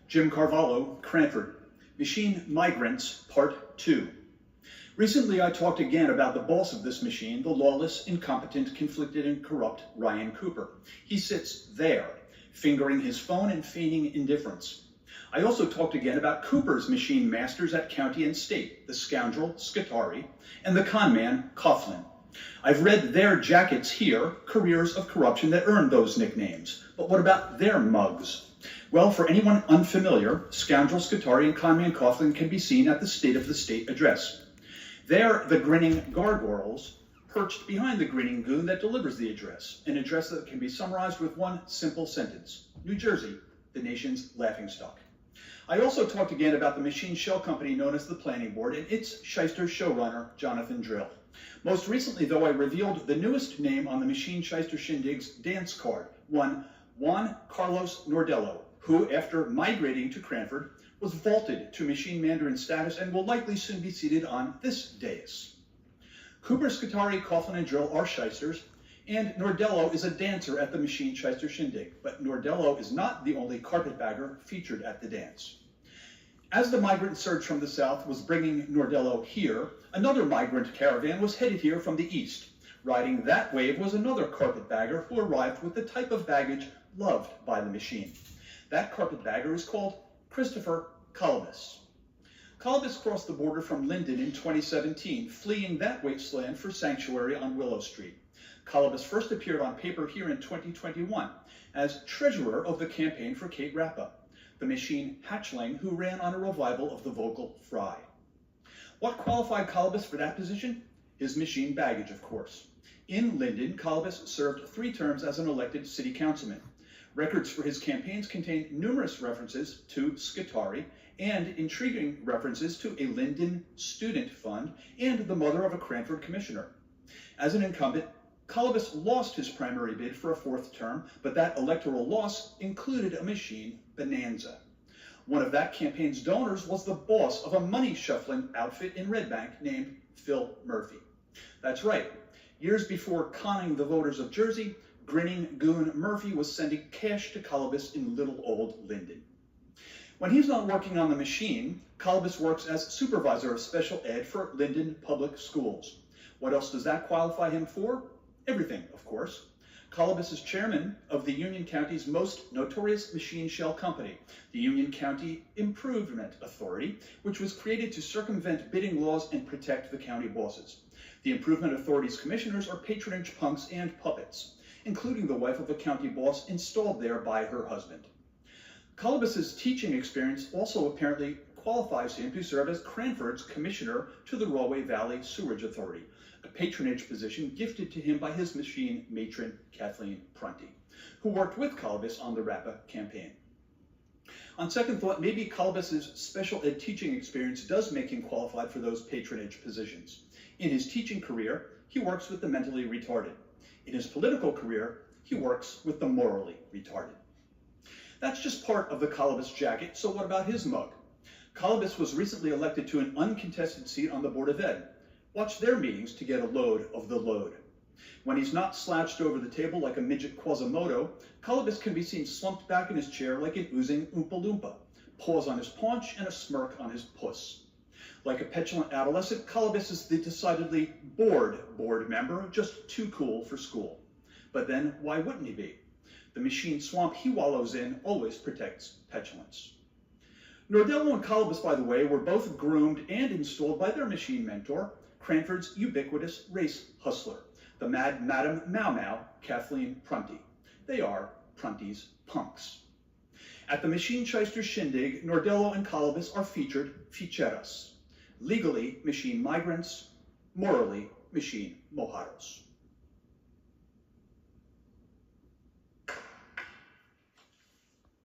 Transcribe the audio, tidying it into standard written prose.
Jim Carvalho, Cranford. Machine Migrants, Part 2. Recently, I talked again about the boss of this machine, the lawless, incompetent, conflicted, and corrupt Ryan Cooper. He sits there, fingering his phone and feigning indifference. I also talked again about Cooper's machine masters at county and state, the scoundrel Scutari and the conman Coughlin. I've read their jackets here, careers of corruption that earned those nicknames. But what about their mugs? Well, for anyone unfamiliar, scoundrel Scutari and conman Coughlin can be seen at the State of the State address. They're the grinning gargoyles perched behind the grinning goon that delivers the address, an address that can be summarized with one simple sentence: New Jersey, the nation's laughingstock. I also talked again about the machine shell company known as the Planning Board and its shyster showrunner, Jonathan Drill. Most recently, though, I revealed the newest name on the Machine Shyster Shindig's dance card, one Juan Carlos Nordello, who, after migrating to Cranford, was vaulted to machine mandarin status and will likely soon be seated on this dais. Cooper, Scutari, Coughlin, and Drill are shysters, and Nordello is a dancer at the Machine Shyster Shindig, but Nordello is not the only carpetbagger featured at the dance. As the migrant surge from the south was bringing Nordello here, another migrant caravan was headed here from the east. Riding that wave was another carpetbagger who arrived with the type of baggage loved by the machine. That carpetbagger is called Christopher Colobus. Colobus crossed the border from Linden in 2017, fleeing that wasteland for sanctuary on Willow Street. Colobus first appeared on paper here in 2021 as treasurer of the campaign for Kate Rappa, the machine hatchling who ran on a revival of the vocal fry. What qualified Colobus for that position? His machine baggage, of course. In Linden, Colobus served 3 terms as an elected city councilman. Records for his campaigns contain numerous references to Scutari and intriguing references to a Linden student fund and the mother of a Cranford commissioner. As an incumbent, Colobus lost his primary bid for a 4th term, but that electoral loss included a machine bonanza. One of that campaign's donors was the boss of a money-shuffling outfit in Red Bank named Phil Murphy. That's right. Years before conning the voters of Jersey, grinning goon Murphy was sending cash to Colobus in little old Linden. When he's not working on the machine, Colobus works as supervisor of special ed for Linden Public Schools. What else does that qualify him for? Everything, of course. Colobus is chairman of the Union County's most notorious machine shell company, the Union County Improvement Authority, which was created to circumvent bidding laws and protect the county bosses. The Improvement Authority's commissioners are patronage punks and puppets, including the wife of a county boss installed there by her husband. Colobus's teaching experience also apparently qualifies him to serve as Cranford's commissioner to the Rahway Valley Sewerage Authority, a patronage position gifted to him by his machine matron, Kathleen Prunty, who worked with Colobus on the Rappa campaign. On second thought, maybe Colobus's special ed teaching experience does make him qualified for those patronage positions. In his teaching career, he works with the mentally retarded. In his political career, he works with the morally retarded. That's just part of the Colobus jacket, so what about his mug? Colobus was recently elected to an uncontested seat on the Board of Ed. Watch their meetings to get a load of the load. When he's not slouched over the table like a midget Quasimodo, Colobus can be seen slumped back in his chair like an oozing Oompa Loompa, paws on his paunch and a smirk on his puss. Like a petulant adolescent, Colobus is the decidedly bored board member, just too cool for school. But then, why wouldn't he be? The machine swamp he wallows in always protects petulance. Nordello and Colobus, by the way, were both groomed and installed by their machine mentor, Cranford's ubiquitous race hustler, the mad Madam Mau Mau, Kathleen Prunty. They are Prunty's punks. At the Machine Shyster Shindig, Nordello and Colobus are featured ficheras. Legally, machine migrants, morally, machine mojados.